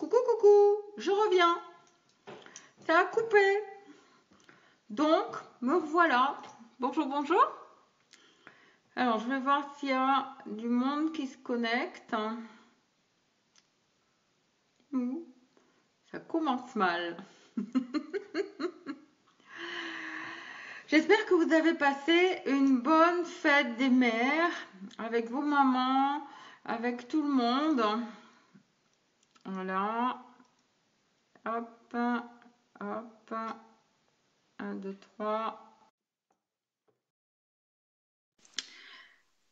Coucou, coucou, je reviens. Ça a coupé. Donc, me voilà. Bonjour, bonjour. Alors, je vais voir s'il y a du monde qui se connecte. Ça commence mal. J'espère que vous avez passé une bonne fête des mères avec vos mamans, avec tout le monde. Voilà. Hop, hop. 1, 2, 3.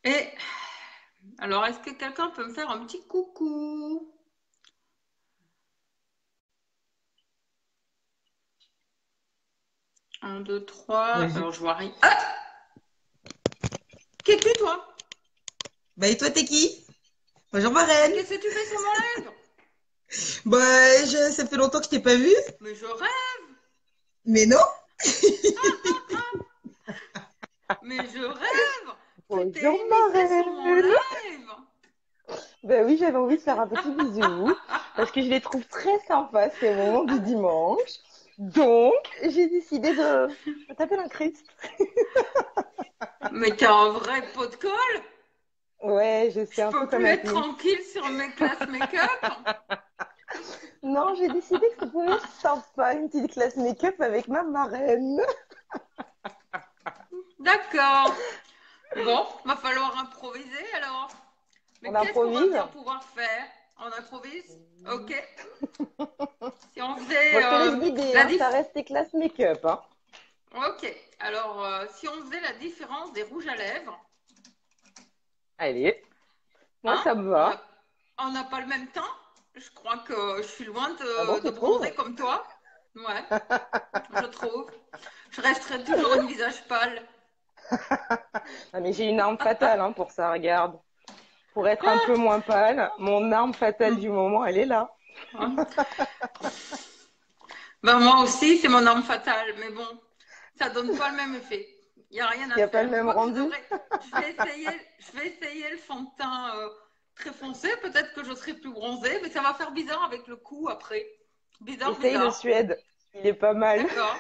Et alors, est-ce que quelqu'un peut me faire un petit coucou? 1, 2, 3. Vas-y. Alors, je vois rien. Ah! Qui es-tu, toi? Bah et toi, t'es qui? Bonjour Mais Marraine. qu'est-ce que tu fais sur mon live? Bah, ça fait longtemps que je t'ai pas vue. Mais je rêve. Mais non. Mais je rêve. Tu t'es Bonjour immiscée sur mon Marraine. live. Ben oui, j'avais envie de faire un petit bisou parce que je les trouve très sympas ces moments du dimanche. Donc, j'ai décidé de taper l'incruste. Mais t'es un vrai pot de colle. Ouais, je sais, Je un peu peux comme plus être Adeline. tranquille sur mes classes make-up. Non, j'ai décidé que ça pouvait être sympa, une petite classe make-up avec ma marraine. D'accord. Bon, va falloir improviser alors. Mais On qu'est-ce qu'on va improvise. bien pouvoir faire? On improvise? Ok. Si on faisait Bon, je te laisse guider, la hein, diff... ça reste tes classes make-up, hein. Ok. Alors, si on faisait la différence des rouges à lèvres, Allez, moi hein? ça me On va. a, on n'a pas le même teint. Je crois que je suis loin Ah bon, de tu bronzer trouves? comme toi. Ouais, je trouve. Je resterai toujours une visage pâle. Ah mais j'ai une arme fatale hein, pour ça, regarde. Pour être un peu moins pâle, mon arme fatale du moment, elle est là. Hein. Ben, moi aussi, c'est mon arme fatale. Mais bon, ça donne pas le même effet. Il n'y a rien Il à n'y a pas le faire. même Quoique rendu. je vais essayer le fond de teint très foncé. Peut-être que je serai plus bronzée, mais ça va faire bizarre avec le cou après. Bizarre, Essaye le bizarre. Suède, il est pas mal. D'accord.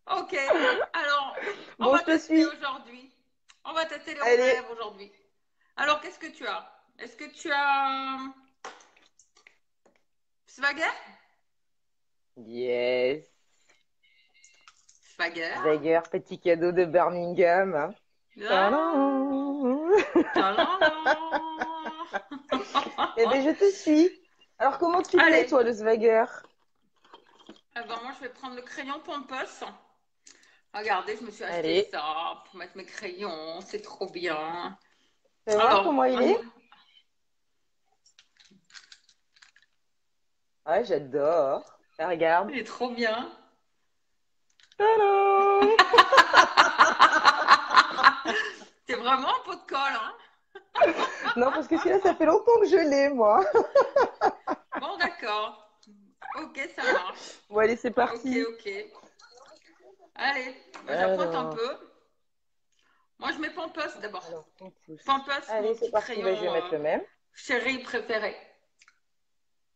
Ok. Alors, on Bon, va je te tester suis. aujourd'hui. On va tester les rouges à Allez. lèvres aujourd'hui. Alors, qu'est-ce que tu as? Est-ce que tu as Swagger? Yes. Swagger. Swagger, petit cadeau de Birmingham. Ah, Tadam. tadam. Eh bien, je te suis. Alors, comment tu le mets, Allez. toi, le Swagger? Eh ben, moi, je vais prendre le crayon Pompous. Regardez, je me suis acheté Allez. ça pour mettre mes crayons. C'est trop bien. Fais voir Alors, comment il on y va. est. Ah, j'adore. Ah, regarde. Il est trop bien. Tadam. C'est vraiment un pot de colle, hein? Non, parce que celui-là, ça fait longtemps que je l'ai, moi. Bon, d'accord. Ok, ça marche. Bon, allez, c'est Ok, parti. ok. Allez, moi j'appointe un Alors, peu. Moi, je mets Pampers d'abord. alors, on pousse. Pampers, Allez, mon c'est petit parti. Bah, je vais crayon mettre le même. chéri préféré.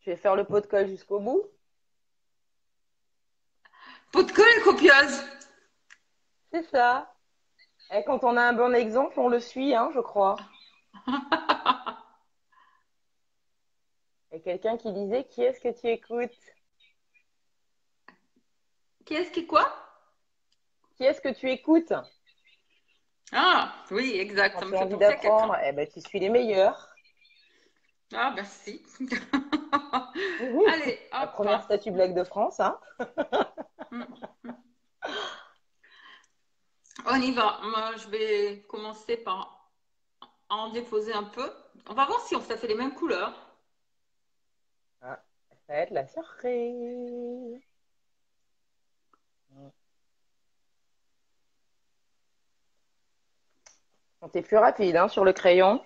Je vais faire le pot de colle jusqu'au bout. Pot de colle et copieuse. C'est ça. Et quand on a un bon exemple, on le suit, hein, je crois. Il y a quelqu'un qui disait, qui est-ce que tu écoutes? Qui est-ce qui quoi? Qui est-ce que tu écoutes? Ah, oui, exact. Quand Ça me tu as fait envie penser à quelqu'un. d'apprendre, eh ben, tu suis les meilleurs. Ah, merci. Mhm. Allez, La hop. première statue blague de France, hein. On y va. Moi, je vais commencer par en déposer un peu. On va voir si ça fait les mêmes couleurs. Ah, ça va être la surprise. On t'es plus rapide, hein, sur le crayon.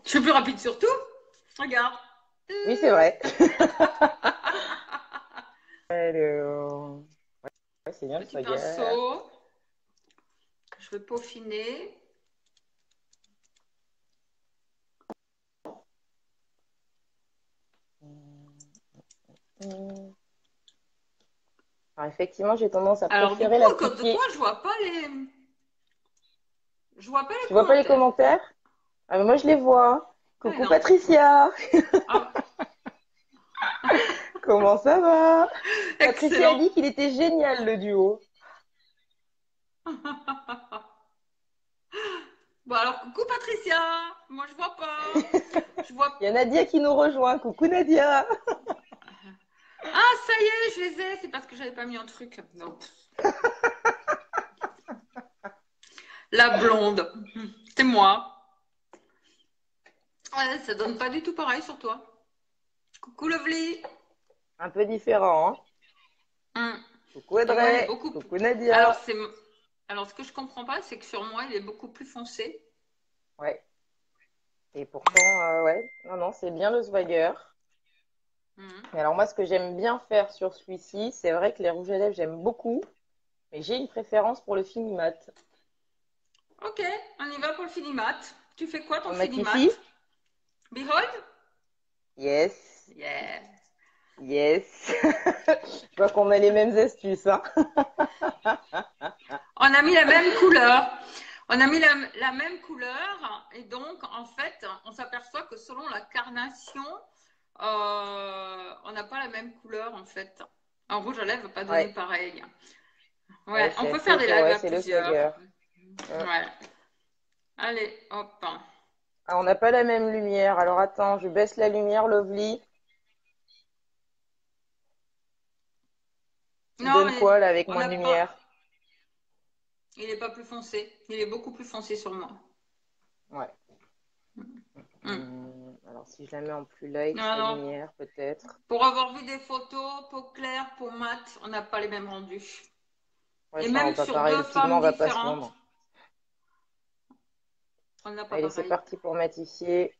Je suis plus rapide sur tout. Regarde. Oui, c'est vrai. Alors, ouais, c'est bien le Petit swagger. pinceau. Je vais peaufiner. Alors, effectivement, j'ai tendance à Alors, du préférer coup, à cause de l'appliquer. toi, je vois pas les Tu vois pas les commentaires. commentaires? Ah, mais moi, je les vois. Ah Coucou non. Patricia, Ah, comment ça va? Patricia a excellent. dit qu'il était génial le duo. Bon, alors, coucou Patricia. Moi, je vois pas. Je vois. Il y a Nadia qui nous rejoint. Coucou Nadia. Ah, ça y est, je les ai. C'est parce que j'avais pas mis un truc. Non. La blonde. C'est moi. Ouais, ça donne pas du tout pareil sur toi. Coucou Lovely. Un peu différent, hein. Hum. Coucou Et moi, il est Audrey. beaucoup plus. Coucou Alors, Nadia. c'est. Alors, ce que je comprends pas, c'est que sur moi, il est beaucoup plus foncé. Ouais. Et pourtant, ouais. Non, non, c'est bien le Swagger. Hum. Mais alors moi, ce que j'aime bien faire sur celui-ci, c'est vrai que les rouges à lèvres, j'aime beaucoup. Mais j'ai une préférence pour le fini mat. Ok, on y va pour le finimat. Tu fais quoi ton On finimat? matifie? Behold? Yes. Yeah. Yes. Je vois qu'on a les mêmes astuces, hein. On a mis la même couleur. On a mis la même couleur et donc en fait, on s'aperçoit que selon la carnation, on n'a pas la même couleur en fait. En rouge à lèvres, va pas donner Ouais. pareil. Ouais, Ouais, on c'est un peut faire peu, des lives ouais, à c'est le plusieurs. Swagger. Ouais. Allez, hop. Ah, on n'a pas la même lumière. Alors attends, je baisse la lumière, Lovely. Il Non, donne mais quoi là avec on moins n'a de pas. lumière? Il n'est pas plus foncé. Il est beaucoup plus foncé sur moi. Ouais. Hmm. Alors si je la mets en plus light, Non, sa non. lumière peut-être. Pour avoir vu des photos, peau claire, peau mate, on n'a pas les mêmes rendus. Ouais, Et ça même rend pas sur pareil. deux Le pigment femmes va pas se différentes, fondre. on n'a pas Allez, c'est pareil. parti pour matifier.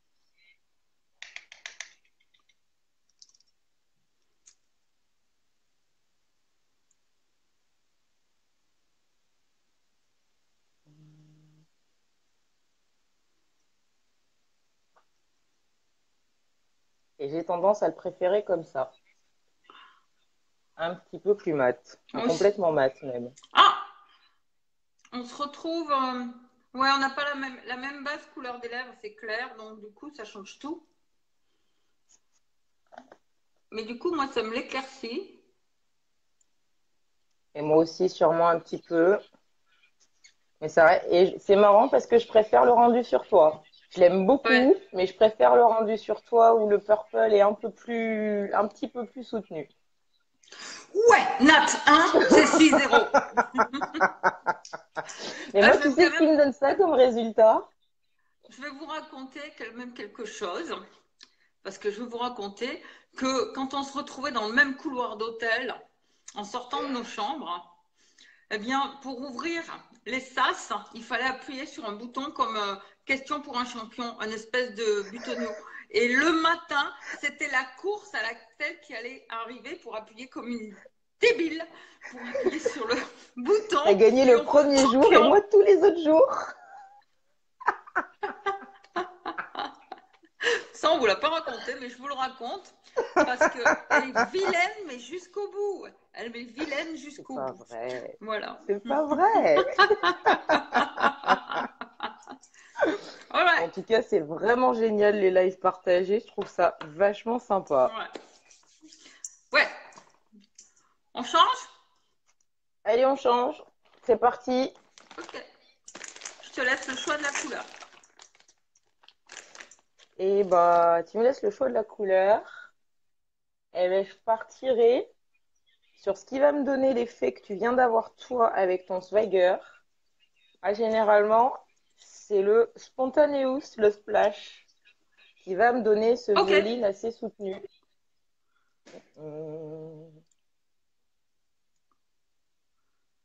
Et j'ai tendance à le préférer comme ça. Un petit peu plus mat. Enfin, Moi aussi. complètement mat même. Ah, on se retrouve. Ouais, on n'a pas la même base couleur des lèvres, c'est clair, donc du coup, ça change tout. Mais du coup, moi, ça me l'éclaircit. Et moi aussi, sûrement un petit peu. Mais ça, et c'est marrant parce que je préfère le rendu sur toi. Je l'aime Ouais. beaucoup, mais je préfère le rendu sur toi où le purple est un petit peu plus soutenu. Ouais, Nat, 1, c'est 6-0. Mais Ah, moi, tu sais ce qui me donne ça comme résultat? je vais vous raconter même quelque chose. Parce que je vais vous raconter que quand on se retrouvait dans le même couloir d'hôtel, en sortant de nos chambres, eh bien, pour ouvrir les sas, il fallait appuyer sur un bouton comme question pour un champion, un espèce de butonio. Et le matin, c'était la course à la tête qui allait arriver pour appuyer comme une débile, pour appuyer sur le T'as bouton. gagné Et le on faisait premier jour et champion. moi tous les autres jours. Ça, on ne vous l'a pas raconté, mais je vous le raconte parce qu'elle est vilaine, mais jusqu'au bout. Elle est vilaine C'est jusqu'au pas bout. vrai. Voilà. C'est pas vrai. En Alright. tout cas, c'est vraiment génial les lives partagés. Je trouve ça vachement sympa. Ouais. Ouais. On change? Allez, on change. C'est parti. Ok. Je te laisse le choix de la couleur. Et bah, tu me laisses le choix de la couleur. Et ben, je partirai sur ce qui va me donner l'effet que tu viens d'avoir toi avec ton Swagger. Ah, généralement, c'est le Spontaneous, le splash, qui va me donner ce Ok. violine assez soutenu. Hum,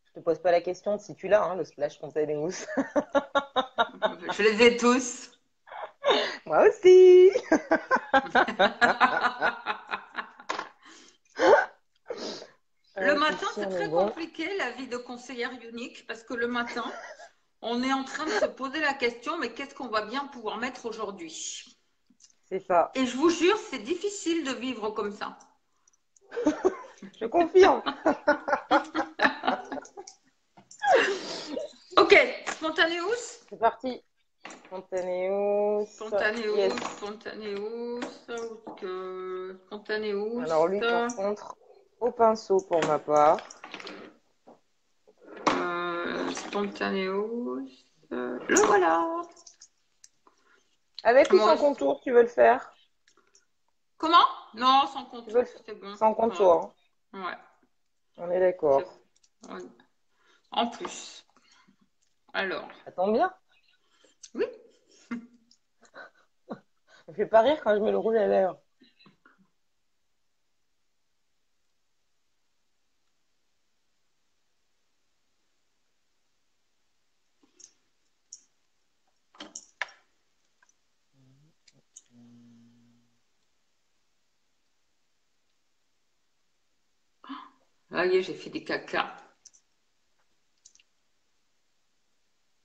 Je te pose pas la question de si tu l'as, hein, le splash Spontaneous. Je les ai tous. Moi aussi. Le Hop, matin, ici, c'est on est très bon. compliqué, la vie de conseillère unique, parce que le matin, on est en train de se poser la question, mais qu'est-ce qu'on va bien pouvoir mettre aujourd'hui? C'est ça. Et je vous jure, c'est difficile de vivre comme ça. Je confirme. Ok, Spontaneous. C'est parti. Spontaneous. Spontaneous, Yes. Spontaneous, Spontaneous. Alors lui, par contre, au pinceau pour ma part. Spontaneous. Le voilà. Avec ou Moi sans aussi. contour, tu veux le faire? Comment? Non, sans Tu veux contour, le c'est bon. sans contour, hein. Ouais, On est d'accord. ouais. En plus. Alors, Ça tombe bien. oui. Ça me fait pas rire quand je mets le rouge à lèvres. Là, y est, j'ai fait des caca.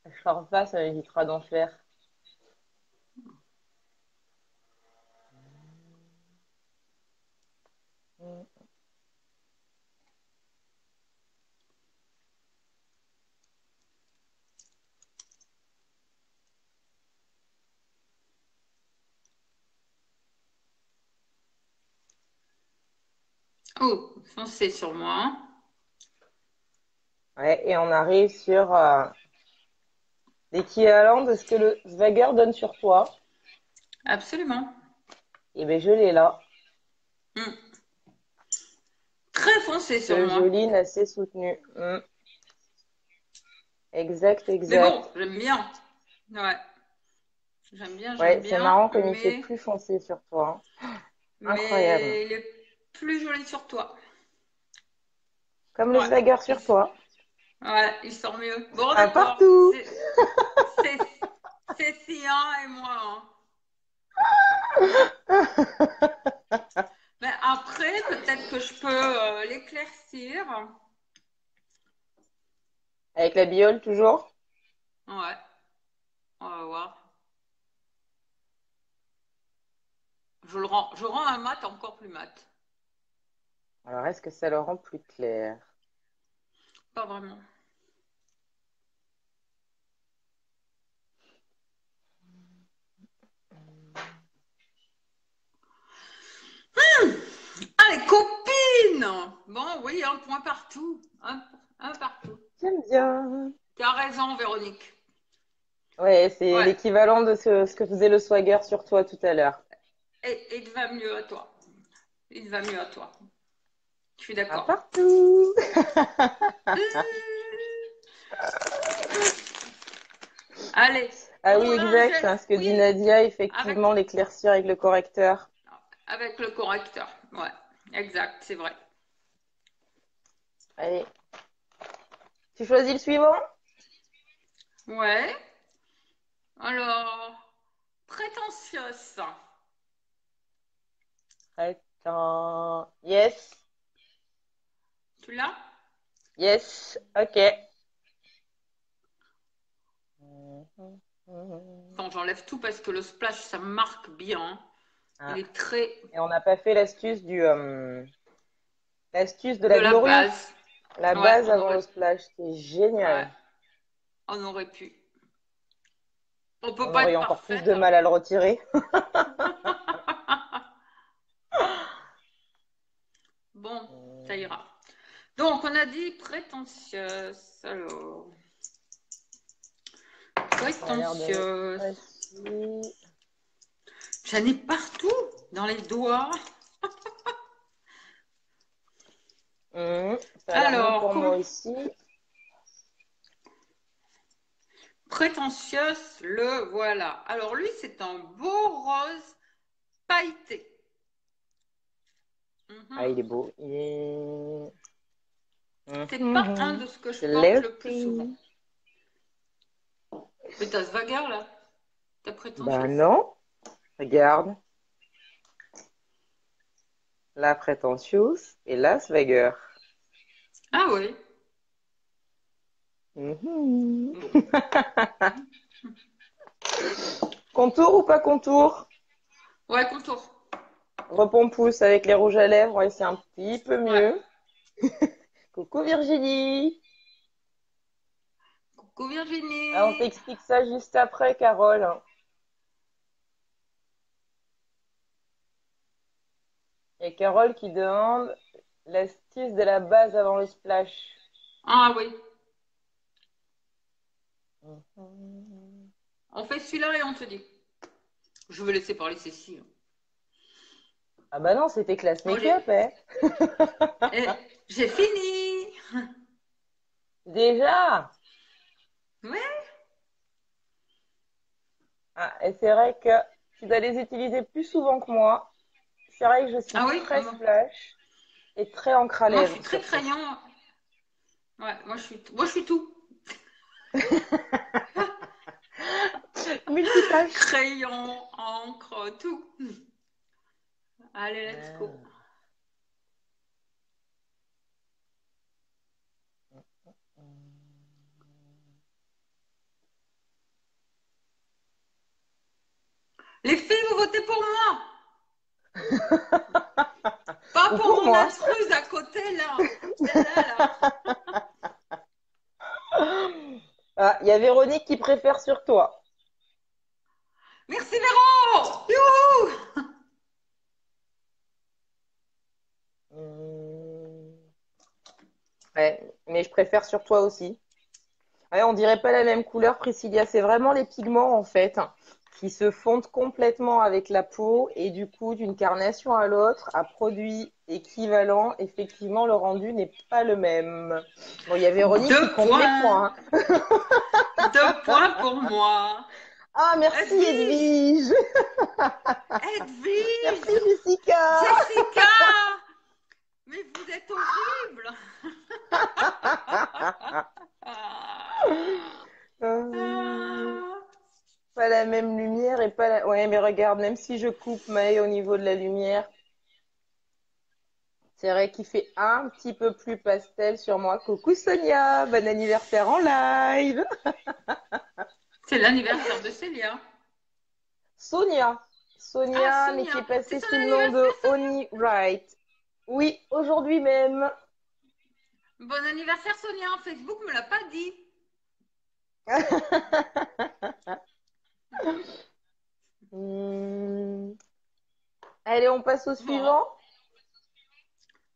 Je sors pas, ça m'évitera d'en faire. Oh, foncez sur moi. Ouais, et on arrive sur l'équivalent de ce que le Swagger donne sur toi. Absolument. Et ben je l'ai là. Hmm. Très foncé sur Que je moi. line assez soutenu. Exact, Mais bon, exact. j'aime bien. Ouais. J'aime Ouais, c'est bien, marrant comme il fait plus foncé sur toi, hein. Incroyable. mais il est plus joli sur toi. Comme le Ouais. Swagger Il, sur toi. ouais, il sort mieux. Bon, Un d'accord. partout. C'est c'est Sia et moi, hein. Mais après, peut-être que je peux l'éclaircir. Avec la biole toujours. Ouais, on va voir. Je rends un mat encore plus mat. Alors, est-ce que ça le rend plus clair? Pas vraiment. Allez, copine! Bon, oui, un point partout. Un partout. J'aime bien. Tu as raison, Véronique. Ouais, c'est Ouais, l'équivalent de ce que faisait le Swagger sur toi tout à l'heure. et il te va mieux à toi. Il te va mieux à toi. Je suis Un d'accord. partout. Allez, Ah oui, on exact, hein, l'ingeste, ce que dit oui, Nadia, avec, effectivement, l'éclaircir avec le correcteur. avec le correcteur. Ouais, exact, c'est vrai. Allez, tu choisis le suivant? Ouais, alors, prétentieuse. Attends. Yes, Tu l'as? yes, ok. Attends, j'enlève tout parce que le splash, ça me marque bien. Il Ah, est très et on n'a pas fait l'astuce de de la la gloriole. base. La Ouais, base avant le splash, c'est ouais, génial. on aurait pu. On peut On pas aurait eu être encore plus parfaite, de hein. mal à le retirer. Bon, ça ira. Donc, on a dit prétentieuse. Alors, Ça a l'air d'être prétentieuse. facile. J'en ai partout dans les doigts. Ça a l'air bon Alors, pour moi aussi. prétentieuse, le voilà. Alors, lui, c'est un beau rose pailleté. Ah, il est Mhm. beau. Il est... C'est pas un de ce que je porte le plus souvent. Slurpee. Mais t'as ce vagueur là. T'as Bah prétentieuse. non. Regarde. La prétentieuse et la swagger. Ah oui. Mhm. Bon. Contour ou pas contour? Ouais, contour. Repompousse avec les rouges à lèvres. Ouais, c'est un petit peu Ouais. mieux. Coucou Virginie. Coucou Ah, on Virginie. t'explique ça juste après, Carole. Il y a Carole qui demande l'astuce de la base avant le splash. Ah oui, Mhm. on fait celui-là et on te dit. Je vais laisser parler Cécile. Ah bah non, c'était classe Moi, make-up, hein. j'ai fini. Déjà. Ouais. Ah, et c'est vrai que tu dois les utiliser plus souvent que moi. C'est vrai que je suis Ah oui, très splash et très encre à moi je suis lèvres très surtout. crayon. Ouais, moi je suis tout. Multitâche. Crayon, encre, tout. Allez, let's go. Ah. Les filles, vous votez pour moi. Pas Ou pour pour mon moi. intruse à côté là. Celle-là là. Ah, il y a Véronique qui préfère sur toi. Merci Véro. Youhou. Hmm. Ouais, mais je préfère sur toi aussi. Ouais, on dirait pas la même couleur, Priscilla. C'est vraiment les pigments, en fait, qui se fondent complètement avec la peau et du coup, d'une carnation à l'autre, à produit équivalent, effectivement, le rendu n'est pas le même. Bon, il y a Véronique qui Deux compte les points. points, hein. 2 points pour moi. Ah, merci Edwige. Edwige. Merci Edwige. Jessica. Jessica. Mais vous êtes horrible. Ah. Hum, Ah. Pas la même lumière et pas la... Ouais, mais regarde, même si je coupe Maë au niveau de la lumière, c'est vrai qu'il fait un petit peu plus pastel sur moi. Coucou Sonia, bon anniversaire en live. C'est l'anniversaire de Célia. Sonia, Ah, Sonia, mais qui Sonia. est C'est passée ton sous le nom de anniversaire, Sonia. Oni Wright. Oui, aujourd'hui même. Bon anniversaire, Sonia. Facebook me l'a pas dit. Hmm. Allez, on passe au Bon. suivant.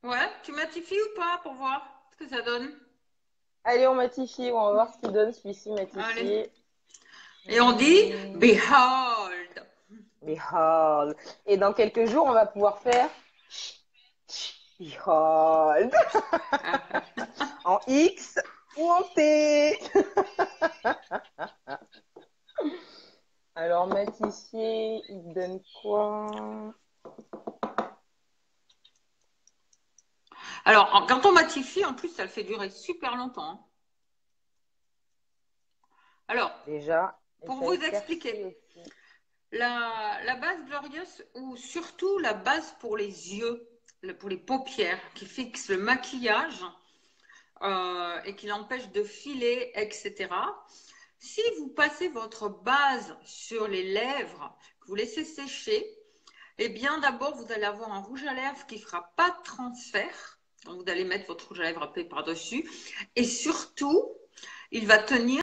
Ouais, tu matifies ou pas pour voir ce que ça donne? Allez, on matifie, on va voir ce qu'il donne celui-ci Allez. matifié. Et on dit Hmm. Behold. Behold. Et dans quelques jours, on va pouvoir faire Behold en X ou en T. Alors, Matissier, il donne quoi? Alors, quand on matifie, en plus, ça le fait durer super longtemps, hein. Alors, Déjà, et pour ça vous éclaircit expliquer, aussi. la base glorieuse, ou surtout la base pour les yeux, pour les paupières, qui fixe le maquillage et qui l'empêche de filer, etc. Si vous passez votre base sur les lèvres, que vous laissez sécher, eh bien d'abord vous allez avoir un rouge à lèvres qui ne fera pas de transfert. Donc, vous allez mettre votre rouge à lèvres un peu par-dessus. Et surtout, il va tenir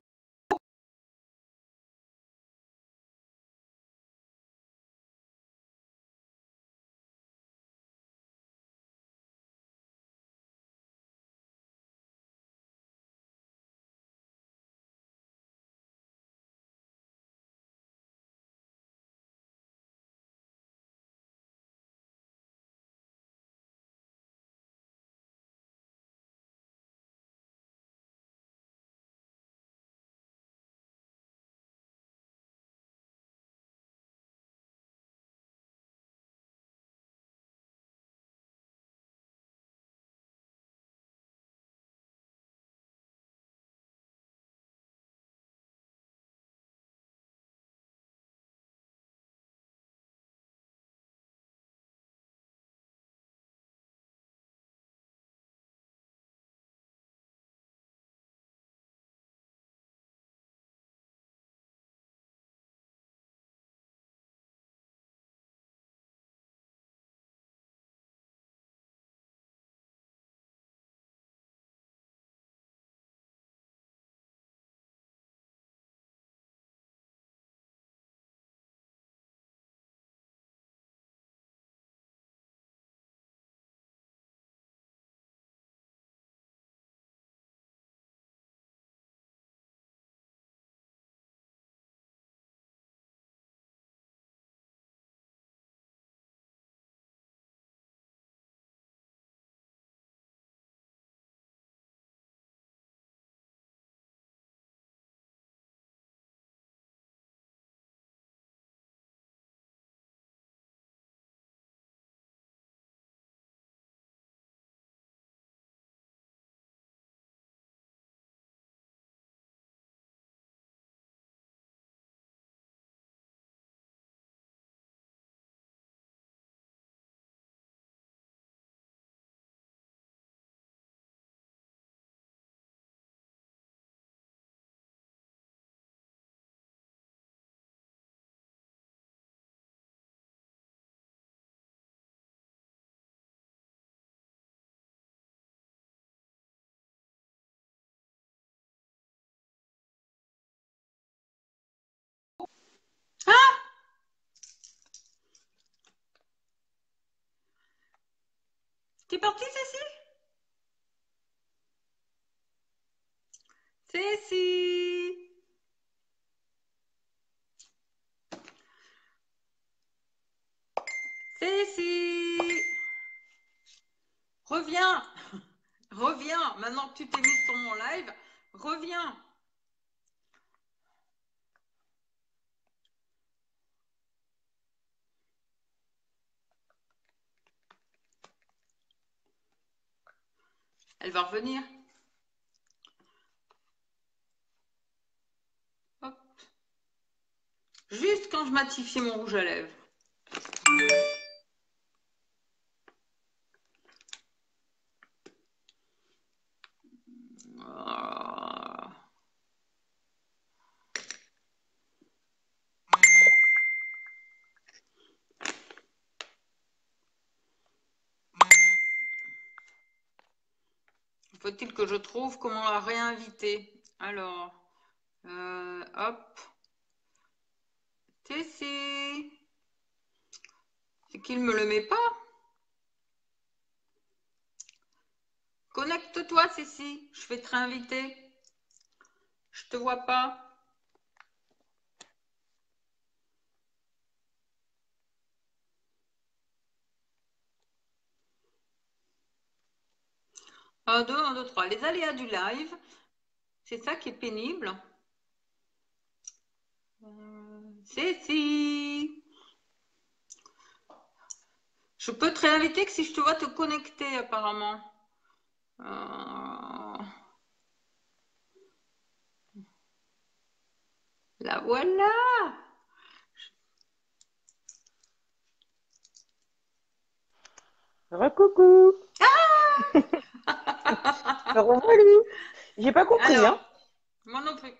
T'es partie, Cécile? Cécile! Cécile! Reviens! Reviens! Maintenant que tu t'es mise sur mon live, reviens! Elle va revenir. Hop. Juste quand je matifiais mon rouge à lèvres. Voilà. Faut-il que je trouve comment la réinviter? Alors, hop. Tessie. C'est qu'il ne me le met pas. Connecte-toi, Cécile. Je vais te réinviter. Je te vois pas. Un, deux, trois. Les aléas du live, c'est ça qui est pénible. Cécile. Je peux te réinviter que si je te vois te connecter, apparemment. La voilà. Recoucou. Revoilà. J'ai pas compris, Alors, hein. moi non plus.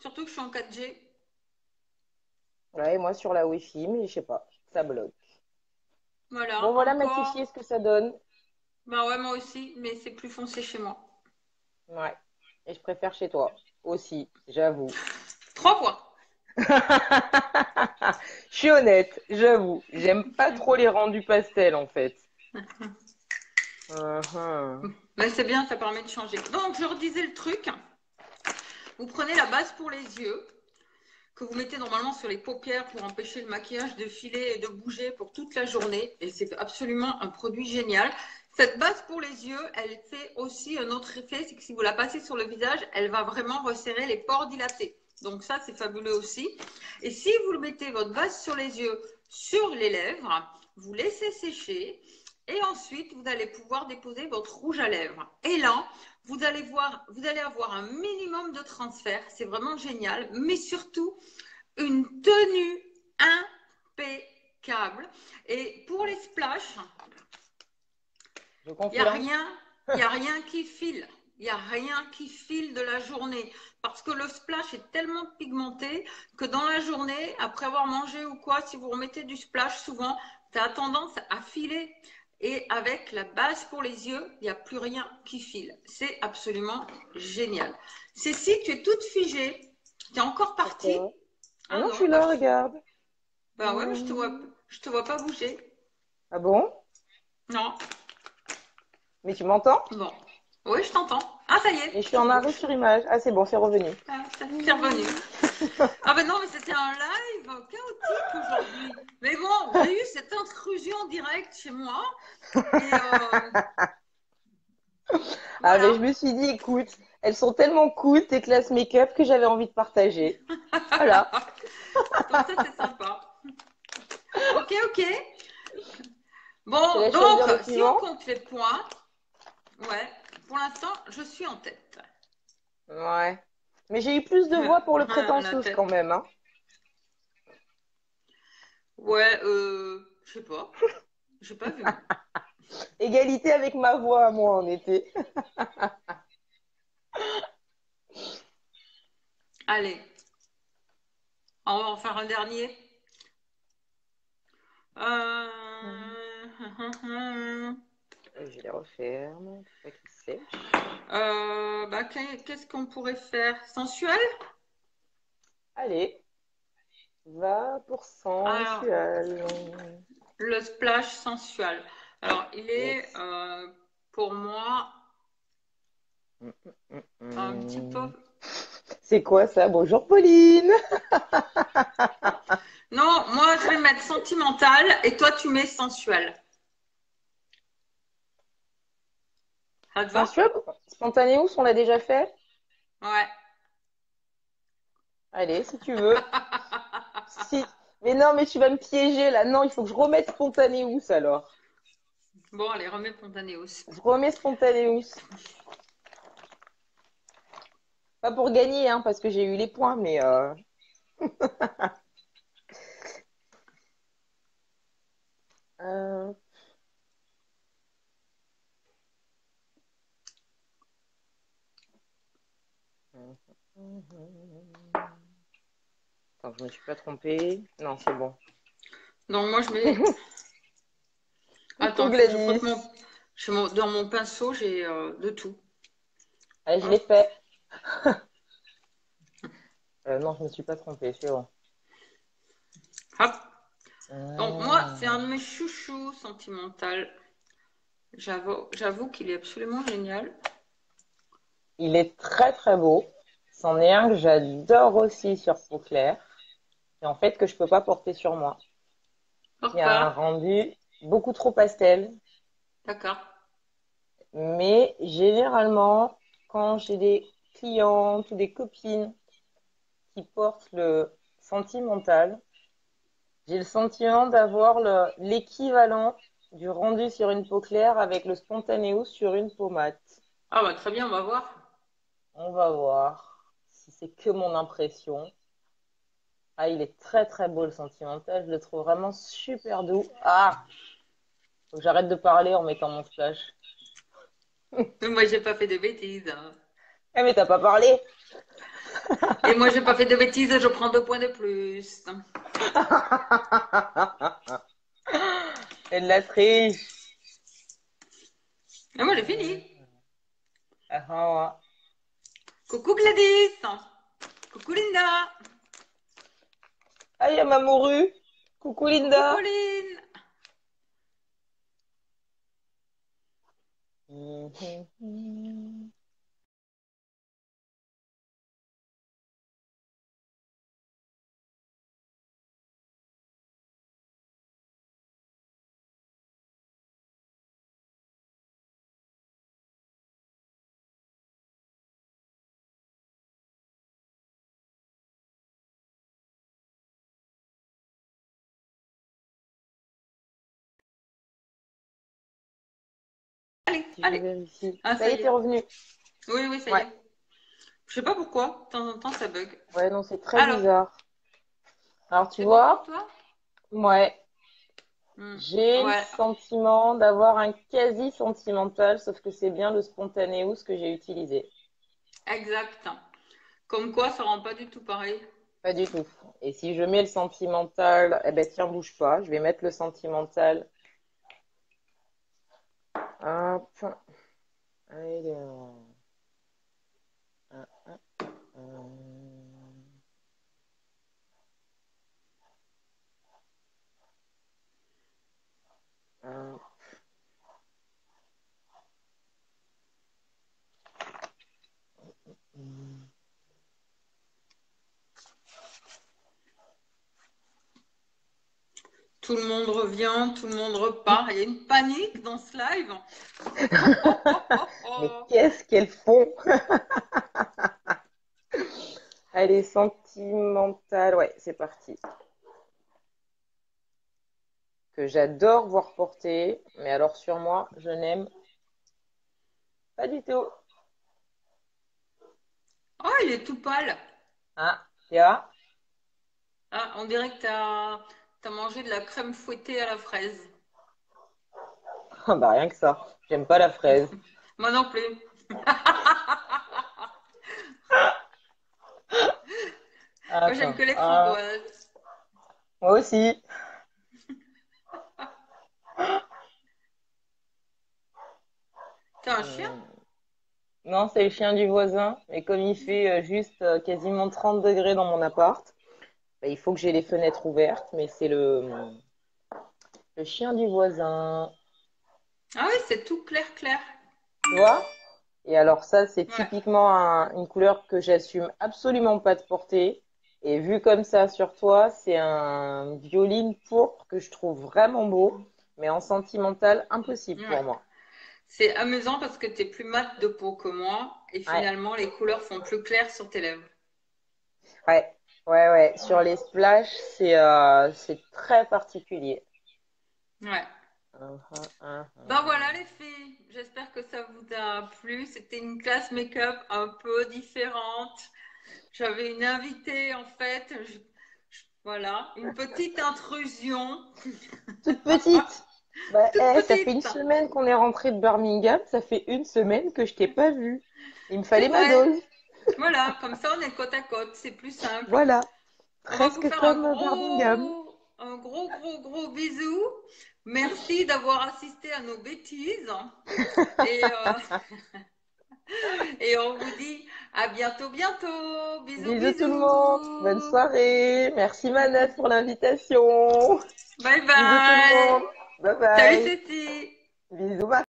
Surtout que je suis en 4G. Ouais, moi sur la Wi-Fi, mais je sais pas, ça bloque. Voilà, Bon, voilà, encore. Matifier ce que ça donne. Bah ouais, moi aussi, mais c'est plus foncé chez moi. Ouais. Et je préfère chez toi aussi, j'avoue. 3 fois. Je suis honnête, j'avoue. J'aime pas trop les rendus pastels, en fait. Mhm. Mais c'est bien, ça permet de changer. Donc, je redisais le truc. Vous prenez la base pour les yeux, que vous mettez normalement sur les paupières pour empêcher le maquillage de filer et de bouger pour toute la journée. Et c'est absolument un produit génial. Cette base pour les yeux, elle fait aussi un autre effet, c'est que si vous la passez sur le visage, elle va vraiment resserrer les pores dilatés. Donc ça, c'est fabuleux aussi. Et si vous mettez votre base sur les yeux, sur les lèvres, vous laissez sécher et ensuite, vous allez pouvoir déposer votre rouge à lèvres. Et là, vous allez avoir un minimum de transfert. C'est vraiment génial. Mais surtout, une tenue impeccable. Et pour les splashs, Je il n'y a confirme. rien, y a rien qui file. Il n'y a rien qui file de la journée. Parce que le splash est tellement pigmenté que dans la journée, après avoir mangé ou quoi, si vous remettez du splash, souvent, ça a tendance à filer. Et avec la base pour les yeux, il n'y a plus rien qui file. C'est absolument génial. Cécile, tu es toute figée. Tu es encore partie? Pourquoi? Mais Ah non, je non, suis bah, là, regarde. ouais, mais je te vois pas bouger. Ah bon? Non. Mais tu m'entends? Bon. Oui, je t'entends. Ah, ça y Mais est, je suis tu en arrêt rebouges. sur image. Ah, c'est bon, c'est revenu. Ah, c'est revenu. Ah ben non, mais c'était un live chaotique aujourd'hui. Mais bon, j'ai eu cette intrusion directe chez moi. Et Ah, mais je voilà. me suis dit, écoute, elles sont tellement cool, tes classes make-up, que j'avais envie de partager. Voilà. Donc ça, c'est sympa. Ok, ok. Je te Bon, laisse donc, choisir le si on suivant. compte les points, ouais, pour l'instant, je suis en tête. Ouais. Mais j'ai eu plus de voix pour le La prétentieux quand tête. même, hein. Ouais, je sais pas. J'ai pas vu. Égalité avec ma voix à moi en été. Allez, on va en faire un dernier. Et je les referme pour pas qu'ils sèchent. Bah, qu'est-ce qu'on pourrait faire? Sensuel? Allez, va pour Alors, sensuel. le splash sensuel. Alors, il est Yes. pour moi Hum, hum, un petit peu. hum. C'est quoi ça? Bonjour Pauline. Non, moi je vais mettre sentimental et toi tu mets sensuel. Ça te va? Sensuel? Spontaneous, on l'a déjà fait? Ouais. Allez, si tu veux. Si. Mais non, mais tu vas me piéger là. Non, il faut que je remette Spontaneous alors. Bon, allez, remets Pontaneous. Je remets Spontaneous. Pas pour gagner, hein, parce que j'ai eu les points, mais euh, Attends, je me suis pas trompée. Non, c'est bon. Donc moi je mets. Coucou Attends, il faut que je frotte Gladys. dans mon pinceau, j'ai de tout. Allez, je l'ai Hop, fait. Non, je me suis pas trompée, c'est bon. hop. Donc moi, c'est un de Mmh. mes chouchous sentimental. J'avoue qu'il est absolument génial. Il est très très beau. C'en est un que j'adore aussi sur peau claire. Et en fait, que je peux pas porter sur moi. Qui a Pourquoi? un rendu beaucoup trop pastel. D'accord. Mais généralement, quand j'ai des clientes ou des copines qui portent le sentimental, j'ai le sentiment d'avoir l'équivalent du rendu sur une peau claire avec le spontanéo sur une peau mate. Ah bah très bien, on va voir. On va voir si c'est que mon impression. Ah, il est très très beau le sentimental, je le trouve vraiment super doux. Ah, faut que j'arrête de parler en mettant mon splash. Mais moi, j'ai pas fait de bêtises, hein. Eh mais t'as pas parlé. Et moi, j'ai pas fait de bêtises, je prends 2 points de plus. C'est de la triche. Et moi, j'ai fini. Ah, ah. Coucou Gladys. Coucou Linda. Ah, il y a ma morue. Coucou Coucou Linda. Pauline. Allez, Si je allez. vérifie. Ah, Ça ça y est, y t'es est. revenu. Oui, oui, ça y Ouais. est. Je sais pas pourquoi, de temps en temps, ça bug. Ouais, non, c'est très Alors, bizarre. Alors, tu c'est bon pour vois, toi? ouais, Hmm. j'ai le Ouais, sentiment d'avoir un quasi sentimental, sauf que c'est bien le spontaneous que j'ai utilisé. exact. Comme quoi, ça rend pas du tout pareil. Pas du tout. Et si je mets le sentimental, eh ben tiens, bouge pas. Je vais mettre le sentimental. Hop. Alors. Hop, hop. Tout le monde revient, tout le monde repart. Il y a une panique dans ce live. Oh, oh, oh, oh, Mais oh. qu'est-ce qu'elles font? Allez, sentimental. Ouais, c'est parti. Que j'adore voir porter, mais alors sur moi, je n'aime pas du tout. Oh, il est tout pâle. Ah, Théa? Ah, on dirait que t'as mangé de la crème fouettée à la fraise. Ah bah rien que ça. J'aime pas la fraise. Moi non plus. Moi, j'aime Attends. que les Ah, framboises. moi aussi. T'as un chien? Hmm. Non, c'est le chien du voisin. Et comme il fait juste quasiment 30 degrés dans mon appart, bah, il faut que j'ai les fenêtres ouvertes. Mais c'est le chien du voisin. Ah oui, c'est tout clair, clair. Tu vois? Et alors ça, c'est Ouais. typiquement une couleur que j'assume absolument pas de porter. Et vu comme ça sur toi, c'est un violine pourpre que je trouve vraiment beau, mais en sentimental, impossible pour Ouais. moi. C'est amusant parce que tu es plus mat de peau que moi et Ouais, finalement les couleurs sont plus claires sur tes lèvres. ouais, ouais. Sur les splashs, c'est très particulier. Ouais. Uhum, Ben voilà uhum. les filles, j'espère que ça vous a plu. C'était une classe make-up un peu différente. J'avais une invitée en fait. Voilà, une petite intrusion. Toute petite. Bah, Toute ça fait une petite. semaine qu'on est rentré de Birmingham, ça fait une semaine que je t'ai pas vue. Il me C'est fallait ma vrai. dose. Voilà, comme ça on est côte à côte, c'est plus simple. Voilà, On va vous presque faire comme Birmingham. un gros bisou. Merci d'avoir assisté à nos bêtises. Et, euh, et on vous dit à bientôt, bientôt. Bisous, Bisous tout le monde, bonne bisous. soirée. Merci Manette pour l'invitation. Bye Bisous tout le bye. monde. Bye Salut bye. Cécile. Bisous. Bye.